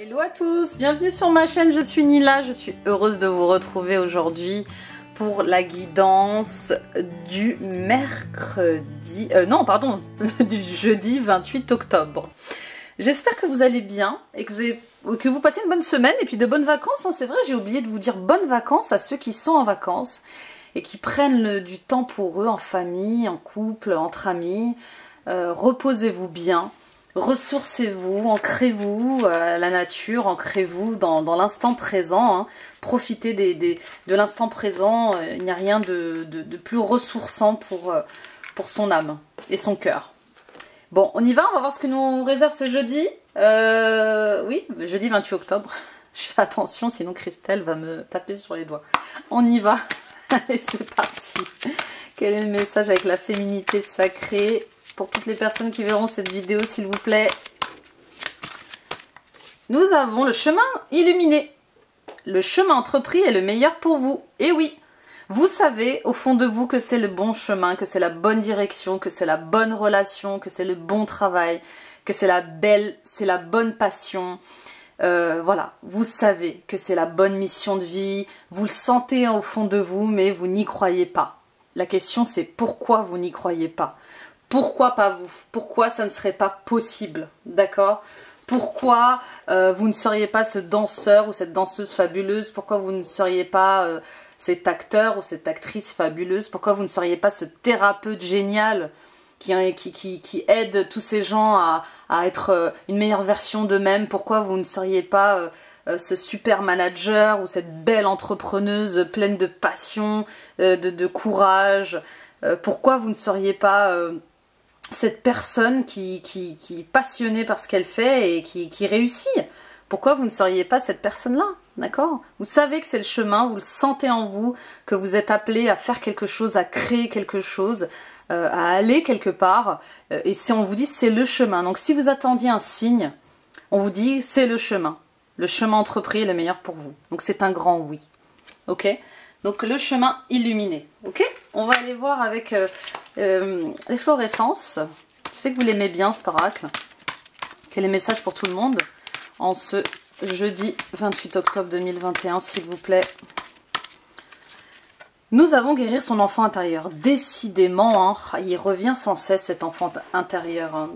Hello à tous, bienvenue sur ma chaîne, je suis Nila, je suis heureuse de vous retrouver aujourd'hui pour la guidance du du jeudi 28 octobre. J'espère que vous allez bien et que vous passez une bonne semaine et puis de bonnes vacances. C'est vrai, j'ai oublié de vous dire bonnes vacances à ceux qui sont en vacances et qui prennent du temps pour eux, en famille, en couple, entre amis. Reposez-vous bien. Ressourcez-vous, ancrez-vous à la nature, ancrez-vous dans l'instant présent, hein. Profitez de l'instant présent, il n'y a rien de plus ressourçant pour son âme et son cœur. Bon, on y va, on va voir ce que nous réserve ce jeudi. Oui, jeudi 28 octobre. Je fais attention, sinon Christelle va me taper sur les doigts. On y va, allez c'est parti. Quel est le message avec la féminité sacrée ? Pour toutes les personnes qui verront cette vidéo, s'il vous plaît. Nous avons le chemin illuminé. Le chemin entrepris est le meilleur pour vous. Et oui, vous savez au fond de vous que c'est le bon chemin, que c'est la bonne direction, que c'est la bonne relation, que c'est le bon travail, que c'est la bonne passion. Voilà, vous savez que c'est la bonne mission de vie. Vous le sentez au fond de vous, mais vous n'y croyez pas. La question c'est pourquoi vous n'y croyez pas ? Pourquoi pas vous? Pourquoi ça ne serait pas possible? D'accord? Pourquoi vous ne seriez pas ce danseur ou cette danseuse fabuleuse? Pourquoi vous ne seriez pas cet acteur ou cette actrice fabuleuse? Pourquoi vous ne seriez pas ce thérapeute génial qui aide tous ces gens à être une meilleure version d'eux-mêmes? Pourquoi vous ne seriez pas ce super manager ou cette belle entrepreneuse pleine de passion, de courage? Pourquoi vous ne seriez pas cette personne qui est passionnée par ce qu'elle fait et qui réussit? Pourquoi vous ne seriez pas cette personne-là? D'accord? Vous savez que c'est le chemin, vous le sentez en vous, que vous êtes appelé à faire quelque chose, à créer quelque chose, à aller quelque part. Et si on vous dit c'est le chemin. Donc si vous attendiez un signe, on vous dit c'est le chemin. Le chemin entrepris est le meilleur pour vous. Donc c'est un grand oui. Ok? Donc le chemin illuminé. Ok? On va aller voir avec les fluorescences. Je sais que vous l'aimez bien cet oracle. Quel est le message pour tout le monde en ce jeudi 28 octobre 2021, s'il vous plaît? Nous avons guérir son enfant intérieur. Décidément, hein, il revient sans cesse cet enfant intérieur. Hein.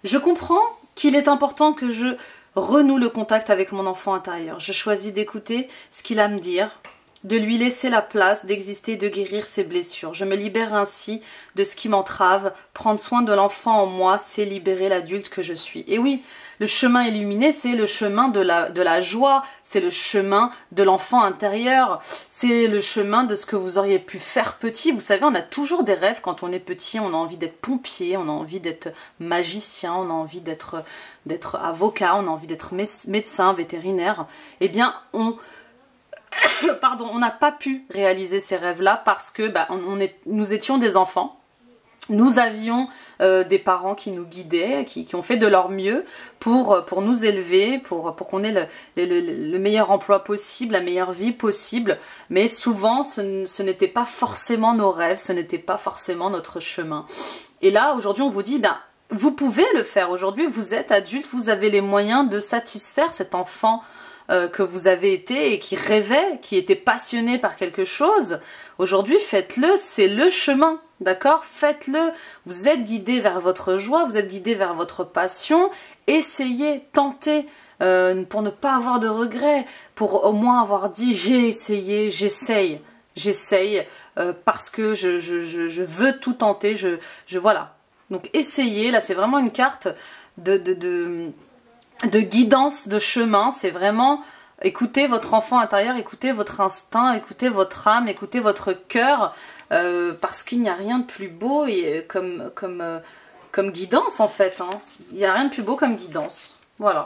Je comprends qu'il est important que je renoue le contact avec mon enfant intérieur. Je choisis d'écouter ce qu'il a à me dire, de lui laisser la place d'exister et de guérir ses blessures. Je me libère ainsi de ce qui m'entrave. Prendre soin de l'enfant en moi, c'est libérer l'adulte que je suis. Et oui, le chemin illuminé, c'est le chemin de la joie, c'est le chemin de l'enfant intérieur, c'est le chemin de ce que vous auriez pu faire petit. Vous savez, on a toujours des rêves quand on est petit, on a envie d'être pompier, on a envie d'être magicien, on a envie d'être avocat, on a envie d'être médecin, vétérinaire. Eh bien, on n'a pas pu réaliser ces rêves-là parce que nous étions des enfants. Nous avions des parents qui nous guidaient, qui ont fait de leur mieux pour nous élever, pour qu'on ait le meilleur emploi possible, la meilleure vie possible. Mais souvent, ce n'était pas forcément nos rêves, ce n'était pas forcément notre chemin. Et là, aujourd'hui, on vous dit, vous pouvez le faire. Aujourd'hui, vous êtes adulte, vous avez les moyens de satisfaire cet enfant que vous avez été et qui rêvait, qui était passionné par quelque chose. Aujourd'hui, faites-le, c'est le chemin, d'accord? Faites-le, vous êtes guidé vers votre joie, vous êtes guidé vers votre passion. Essayez, tentez, pour ne pas avoir de regrets, pour au moins avoir dit j'ai essayé, j'essaye, parce que je veux tout tenter, voilà. Donc essayez, là c'est vraiment une carte de guidance, de chemin. C'est vraiment écoutez votre enfant intérieur, écoutez votre instinct, écoutez votre âme, écoutez votre cœur, parce qu'il n'y a rien de plus beau comme guidance en fait. Hein. Il n'y a rien de plus beau comme guidance. Voilà.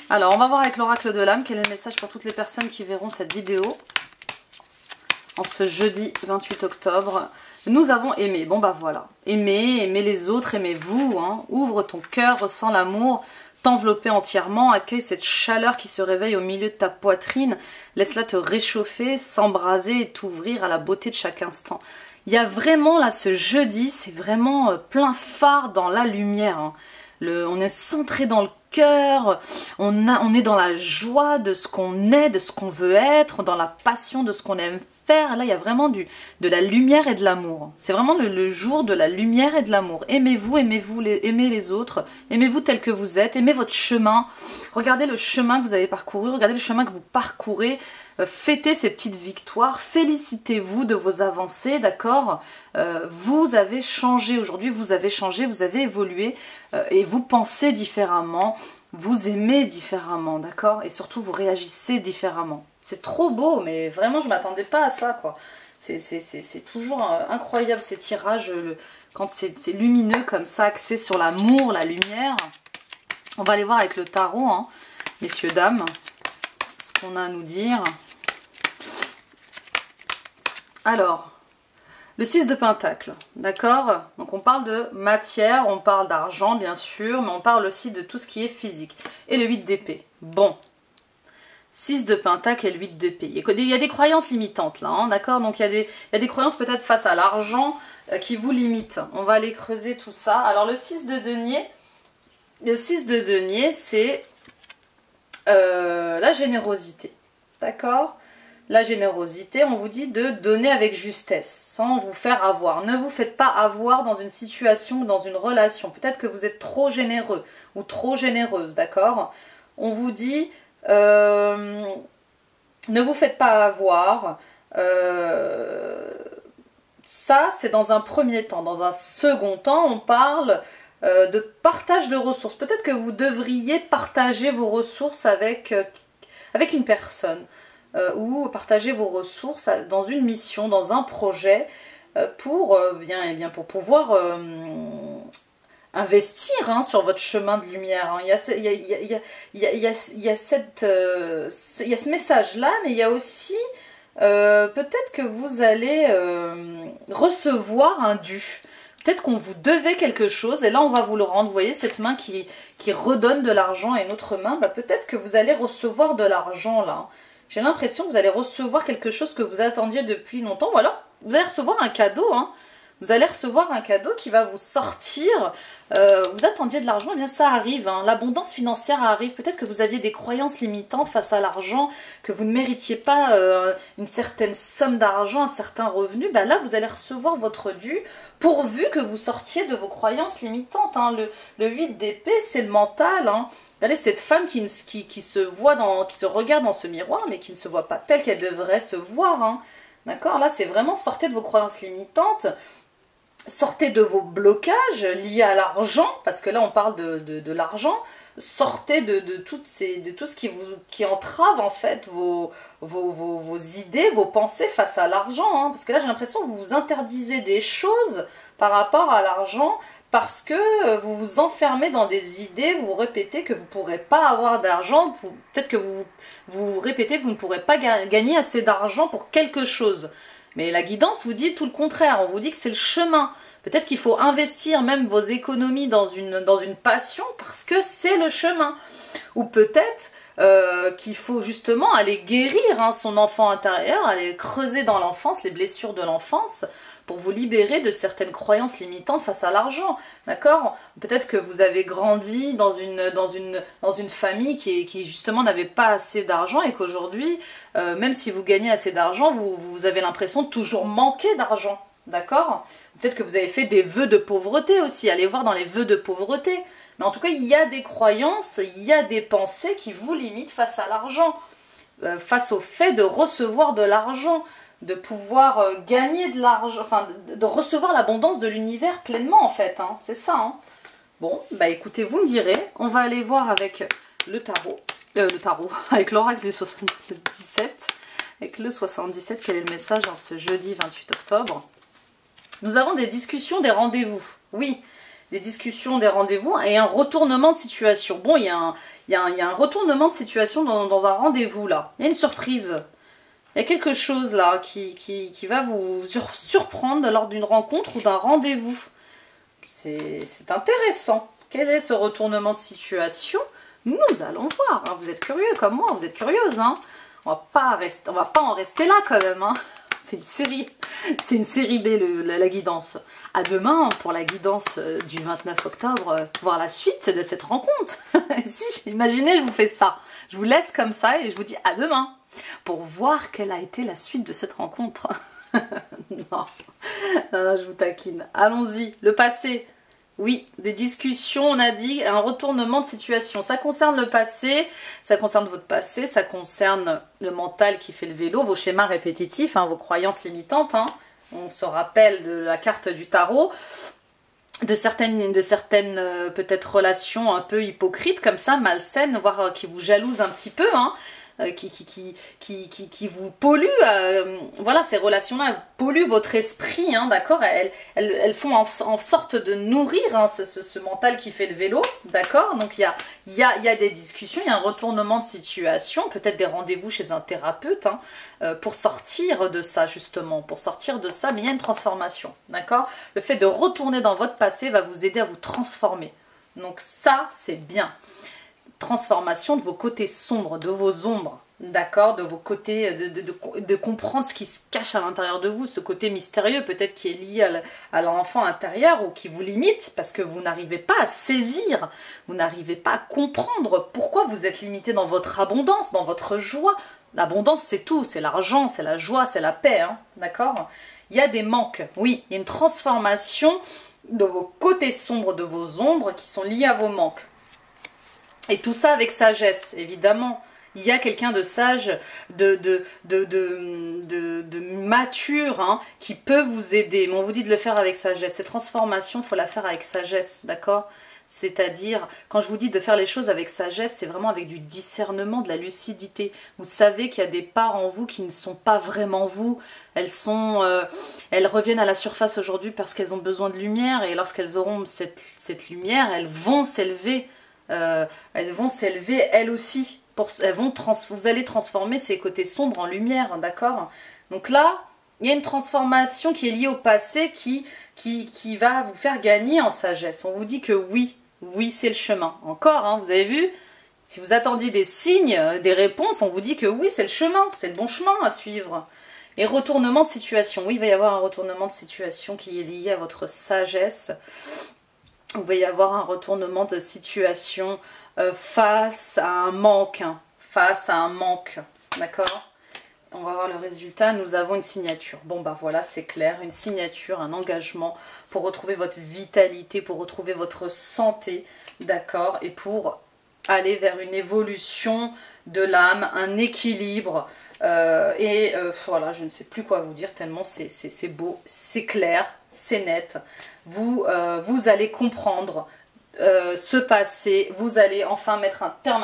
Alors on va voir avec l'oracle de l'âme quel est le message pour toutes les personnes qui verront cette vidéo en ce jeudi 28 octobre. Nous avons aimé. Bon voilà. Aimez les autres, aimez-vous. Hein. Ouvre ton cœur, ressens l'amour. T'envelopper entièrement, accueille cette chaleur qui se réveille au milieu de ta poitrine, laisse-la te réchauffer, s'embraser et t'ouvrir à la beauté de chaque instant. Il y a vraiment là ce jeudi, c'est vraiment plein phare dans la lumière. Hein. on est centré dans le cœur, on est dans la joie de ce qu'on est, de ce qu'on veut être, dans la passion de ce qu'on aime faire. Là, il y a vraiment de la lumière et de l'amour. C'est vraiment le jour de la lumière et de l'amour. Aimez-vous, aimez les autres, aimez-vous tel que vous êtes, aimez votre chemin. Regardez le chemin que vous avez parcouru, regardez le chemin que vous parcourez. Fêtez ces petites victoires, félicitez-vous de vos avancées, d'accord? Vous avez changé aujourd'hui, vous avez changé, vous avez évolué et vous pensez différemment, vous aimez différemment, d'accord? Et surtout, vous réagissez différemment. C'est trop beau, mais vraiment, je ne m'attendais pas à ça, quoi. C'est toujours incroyable ces tirages, quand c'est lumineux comme ça, axé sur l'amour, la lumière. On va aller voir avec le tarot, hein, messieurs, dames, ce qu'on a à nous dire. Alors, le 6 de Pentacle, d'accord? Donc on parle de matière, on parle d'argent bien sûr, mais on parle aussi de tout ce qui est physique. Et le 8 d'épée, bon. 6 de Pentacle et le 8 d'épée. Il y a des croyances limitantes là, hein, d'accord? Donc il y a des croyances peut-être face à l'argent qui vous limitent. On va aller creuser tout ça. Alors le 6 de denier, c'est la générosité, d'accord? La générosité, on vous dit de donner avec justesse, sans vous faire avoir. Ne vous faites pas avoir dans une situation ou dans une relation. Peut-être que vous êtes trop généreux ou trop généreuse, d'accord? On vous dit, ne vous faites pas avoir. Ça, c'est dans un premier temps. Dans un second temps, on parle de partage de ressources. Peut-être que vous devriez partager vos ressources avec une personne. Ou partager vos ressources dans une mission, dans un projet, pour pouvoir investir hein, sur votre chemin de lumière. Hein. Il y a ce message-là, mais il y a aussi peut-être que vous allez recevoir un dû. Peut-être qu'on vous devait quelque chose et là on va vous le rendre. Vous voyez cette main qui redonne de l'argent et une autre main, bah, peut-être que vous allez recevoir de l'argent là. J'ai l'impression que vous allez recevoir quelque chose que vous attendiez depuis longtemps ou alors vous allez recevoir un cadeau. Hein. Vous allez recevoir un cadeau qui va vous sortir. Vous attendiez de l'argent, et bien ça arrive. Hein. L'abondance financière arrive. Peut-être que vous aviez des croyances limitantes face à l'argent, que vous ne méritiez pas une certaine somme d'argent, un certain revenu. Ben là, vous allez recevoir votre dû pourvu que vous sortiez de vos croyances limitantes. Hein. Le 8 d'épée, c'est le mental. Hein. Regardez cette femme qui se regarde dans ce miroir, mais qui ne se voit pas telle qu'elle devrait se voir. Hein. D'accord? Là, c'est vraiment sortez de vos croyances limitantes. Sortez de vos blocages liés à l'argent, parce que là on parle de l'argent. Sortez de tout ce qui entrave en fait vos idées, vos pensées face à l'argent. Hein, parce que là j'ai l'impression que vous vous interdisez des choses par rapport à l'argent, parce que vous vous enfermez dans des idées, vous répétez que vous ne pourrez pas avoir d'argent, peut-être que vous répétez que vous ne pourrez pas gagner assez d'argent pour quelque chose. Mais la guidance vous dit tout le contraire, on vous dit que c'est le chemin. Peut-être qu'il faut investir même vos économies dans une passion parce que c'est le chemin. Ou peut-être qu'il faut justement aller guérir hein, son enfant intérieur, aller creuser dans l'enfance, les blessures de l'enfance, pour vous libérer de certaines croyances limitantes face à l'argent. D'accord? Peut-être que vous avez grandi dans une famille qui justement n'avait pas assez d'argent et qu'aujourd'hui, même si vous gagnez assez d'argent, vous avez l'impression de toujours manquer d'argent. D'accord? Peut-être que vous avez fait des vœux de pauvreté aussi. Allez voir dans les vœux de pauvreté. Mais en tout cas, il y a des croyances, il y a des pensées qui vous limitent face à l'argent. Face au fait de recevoir de l'argent. De pouvoir gagner de l'argent, enfin de recevoir l'abondance de l'univers pleinement en fait, hein, c'est ça. Hein. Bon, bah écoutez, vous me direz, on va aller voir avec le tarot, avec l'oracle du 77, avec le 77, quel est le message en ce jeudi 28 octobre. Nous avons des discussions, des rendez-vous, oui, des discussions, des rendez-vous et un retournement de situation. Bon, il y a un retournement de situation dans un rendez-vous là, il y a une surprise. Il y a quelque chose là qui va vous surprendre lors d'une rencontre ou d'un rendez-vous. C'est intéressant. Quel est ce retournement de situation? Nous allons voir. Hein. Vous êtes curieux comme moi, vous êtes curieuse. Hein. On va pas en rester là quand même. Hein. c'est une série B, la guidance. À demain pour la guidance du 29 octobre, voir la suite de cette rencontre. Si, imaginez, je vous fais ça. Je vous laisse comme ça et je vous dis à demain pour voir quelle a été la suite de cette rencontre. Non, non, je vous taquine. Allons-y, le passé. Oui, des discussions, on a dit, un retournement de situation. Ça concerne le passé, ça concerne votre passé, ça concerne le mental qui fait le vélo, vos schémas répétitifs, hein, vos croyances limitantes. Hein. On se rappelle de la carte du tarot, de certaines peut-être relations un peu hypocrites comme ça, malsaines, voire qui vous jalousent un petit peu, hein. Qui vous polluent, voilà, ces relations-là polluent votre esprit, hein, d'accord, elles font en sorte de nourrir hein, ce mental qui fait le vélo, d'accord, donc il y a des discussions, il y a un retournement de situation, peut-être des rendez-vous chez un thérapeute, hein, pour sortir de ça justement, pour sortir de ça, mais il y a une transformation, d'accord, le fait de retourner dans votre passé va vous aider à vous transformer, donc ça c'est bien. Transformation de vos côtés sombres, de vos ombres, d'accord, de vos côtés, de comprendre ce qui se cache à l'intérieur de vous, ce côté mystérieux peut-être qui est lié à l'enfant intérieur ou qui vous limite parce que vous n'arrivez pas à saisir, vous n'arrivez pas à comprendre pourquoi vous êtes limité dans votre abondance, dans votre joie. L'abondance c'est tout, c'est l'argent, c'est la joie, c'est la paix, hein, d'accord. Il y a des manques, oui, il y a une transformation de vos côtés sombres, de vos ombres qui sont liés à vos manques. Et tout ça avec sagesse, évidemment. Il y a quelqu'un de sage, de mature, hein, qui peut vous aider. Mais on vous dit de le faire avec sagesse. Cette transformation, il faut la faire avec sagesse, d'accord? C'est-à-dire, quand je vous dis de faire les choses avec sagesse, c'est vraiment avec du discernement, de la lucidité. Vous savez qu'il y a des parts en vous qui ne sont pas vraiment vous. Elles reviennent à la surface aujourd'hui parce qu'elles ont besoin de lumière. Et lorsqu'elles auront cette lumière, elles vont s'élever. Elles aussi. Vous allez transformer ces côtés sombres en lumière, d'accord? Donc là, il y a une transformation qui est liée au passé qui va vous faire gagner en sagesse. On vous dit que oui, c'est le chemin. Encore, hein, vous avez vu? Si vous attendiez des signes, des réponses, on vous dit que oui, c'est le chemin, c'est le bon chemin à suivre. Et retournement de situation. Oui, il va y avoir un retournement de situation qui est lié à votre sagesse. Il va y avoir un retournement de situation face à un manque, d'accord? On va voir le résultat, nous avons une signature. Bon bah voilà, c'est clair, une signature, un engagement pour retrouver votre vitalité, pour retrouver votre santé, d'accord? Et pour aller vers une évolution de l'âme, un équilibre. Voilà, je ne sais plus quoi vous dire tellement c'est beau, c'est clair, c'est net. Vous allez comprendre ce passé, vous allez enfin mettre un terme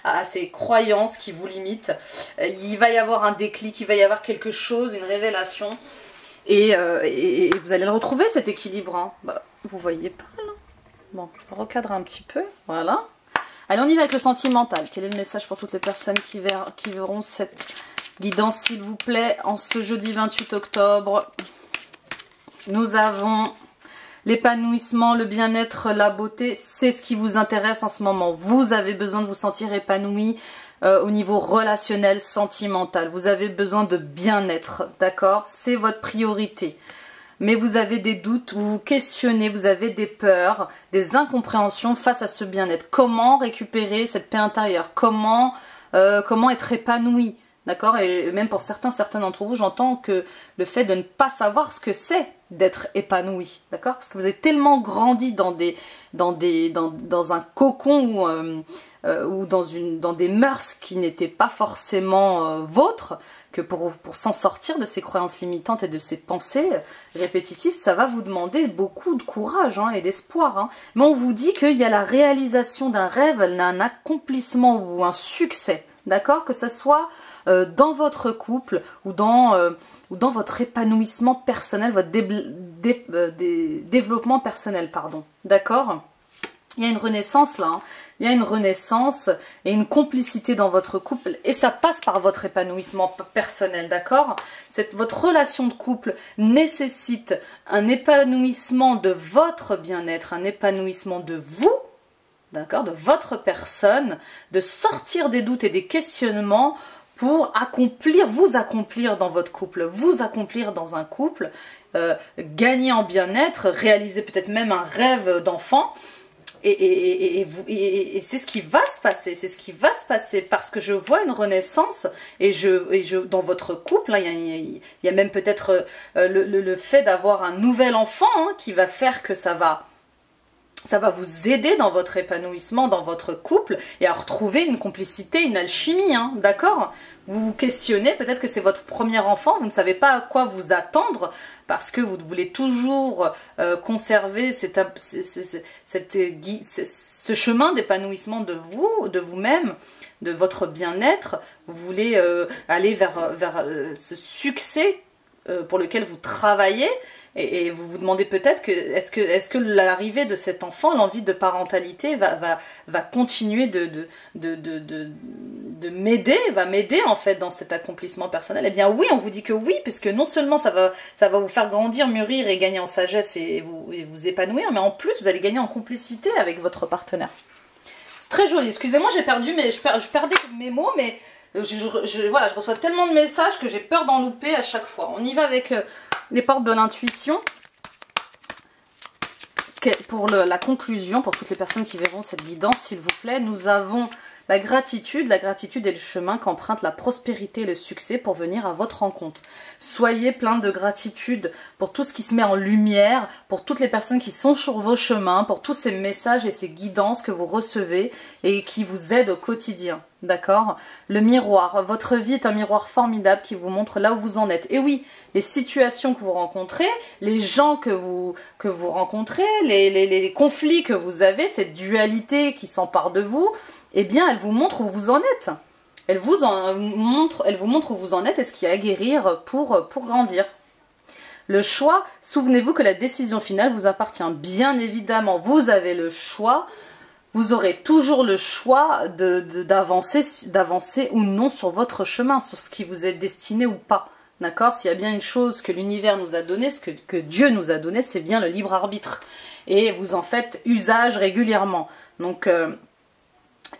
à ces croyances qui vous limitent. Il va y avoir un déclic, il va y avoir quelque chose, une révélation. Et vous allez le retrouver cet équilibre. Hein. Bah, vous voyez pas là? Bon, je vais recadrer un petit peu, voilà. Allez, on y va avec le sentimental. Quel est le message pour toutes les personnes qui verront cette guidance, s'il vous plaît, en ce jeudi 28 octobre? Nous avons l'épanouissement, le bien-être, la beauté. C'est ce qui vous intéresse en ce moment. Vous avez besoin de vous sentir épanoui au niveau relationnel, sentimental. Vous avez besoin de bien-être, d'accord? C'est votre priorité. Mais vous avez des doutes, vous vous questionnez, vous avez des peurs, des incompréhensions face à ce bien-être. Comment récupérer cette paix intérieure? Comment être épanoui? D'accord? Et même pour certains d'entre vous, j'entends que le fait de ne pas savoir ce que c'est d'être épanoui. D'accord? Parce que vous avez tellement grandi dans un cocon ou dans des mœurs qui n'étaient pas forcément vôtres, que pour s'en sortir de ces croyances limitantes et de ces pensées répétitives, ça va vous demander beaucoup de courage hein, et d'espoir. Hein. Mais on vous dit qu'il y a la réalisation d'un rêve, un accomplissement ou un succès. D'accord? Que ce soit dans votre couple ou dans votre épanouissement personnel, votre développement personnel, pardon. D'accord? Il y a une renaissance là. Hein. Il y a une renaissance et une complicité dans votre couple et ça passe par votre épanouissement personnel, d'accord? Votre relation de couple nécessite un épanouissement de votre bien-être, un épanouissement de vous, d'accord? De votre personne, de sortir des doutes et des questionnements pour vous accomplir dans votre couple, vous accomplir dans un couple, gagner en bien-être, réaliser peut-être même un rêve d'enfant. Et c'est ce qui va se passer, c'est ce qui va se passer, parce que je vois une renaissance, dans votre couple, hein, il y a même peut-être le fait d'avoir un nouvel enfant, hein, qui va faire que ça va vous aider dans votre épanouissement, dans votre couple, et à retrouver une complicité, une alchimie, hein, d'accord? Vous vous questionnez, peut-être que c'est votre premier enfant, vous ne savez pas à quoi vous attendre, parce que vous voulez toujours conserver ce chemin d'épanouissement de vous-même, de votre bien-être. Vous voulez aller vers ce succès pour lequel vous travaillez. Et vous vous demandez peut-être que est-ce que l'arrivée de cet enfant, l'envie de parentalité va continuer de m'aider, va m'aider en fait dans cet accomplissement personnel. Eh bien oui, on vous dit que oui, puisque non seulement ça va vous faire grandir, mûrir et gagner en sagesse et vous épanouir, mais en plus vous allez gagner en complicité avec votre partenaire. C'est très joli. Excusez-moi, je perdais mes mots, mais voilà, je reçois tellement de messages que j'ai peur d'en louper à chaque fois. On y va avec les portes de l'intuition. Pour la conclusion, pour toutes les personnes qui verront cette guidance, s'il vous plaît, nous avons la gratitude. La gratitude est le chemin qu'emprunte la prospérité et le succès pour venir à votre rencontre. Soyez plein de gratitude pour tout ce qui se met en lumière, pour toutes les personnes qui sont sur vos chemins, pour tous ces messages et ces guidances que vous recevez et qui vous aident au quotidien. D'accord? Le miroir. Votre vie est un miroir formidable qui vous montre là où vous en êtes. Et oui, les situations que vous rencontrez, les gens que vous rencontrez, les conflits que vous avez, cette dualité qui s'empare de vous, eh bien, elle vous montre où vous en êtes. Elle vous montre où vous en êtes et ce qu'il y a à guérir pour grandir. Le choix, souvenez-vous que la décision finale vous appartient. Bien évidemment, vous avez le choix. Vous aurez toujours le choix d'avancer ou non sur votre chemin, sur ce qui vous est destiné ou pas. D'accord? S'il y a bien une chose que l'univers nous a donné, ce que Dieu nous a donné, c'est bien le libre arbitre. Et vous en faites usage régulièrement. Donc,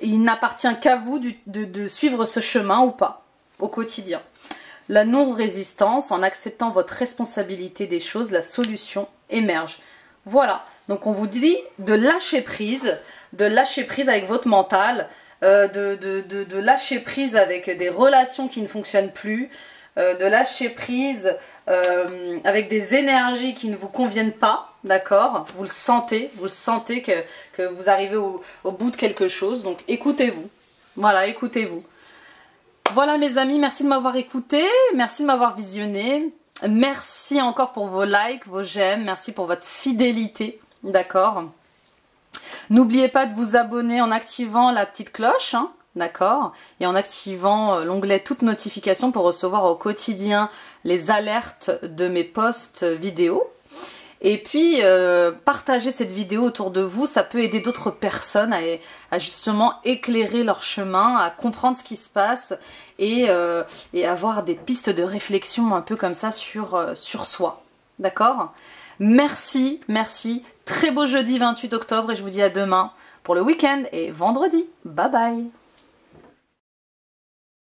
il n'appartient qu'à vous de suivre ce chemin ou pas, au quotidien. La non-résistance, en acceptant votre responsabilité des choses, la solution émerge. Voilà, donc on vous dit de lâcher prise avec votre mental, de lâcher prise avec des relations qui ne fonctionnent plus, de lâcher prise avec des énergies qui ne vous conviennent pas, d'accord? Vous le sentez que vous arrivez au bout de quelque chose, donc écoutez-vous. Voilà, écoutez-vous. Voilà mes amis, merci de m'avoir écouté, merci de m'avoir visionné, merci encore pour vos likes, vos j'aime, merci pour votre fidélité, d'accord? N'oubliez pas de vous abonner en activant la petite cloche, hein, d'accord? Et en activant l'onglet toutes notifications pour recevoir au quotidien les alertes de mes posts vidéo. Et puis, partager cette vidéo autour de vous, ça peut aider d'autres personnes à justement éclairer leur chemin, à comprendre ce qui se passe et avoir des pistes de réflexion un peu comme ça sur soi. D'accord? Merci, merci. Très beau jeudi 28 octobre et je vous dis à demain pour le week-end et vendredi. Bye bye.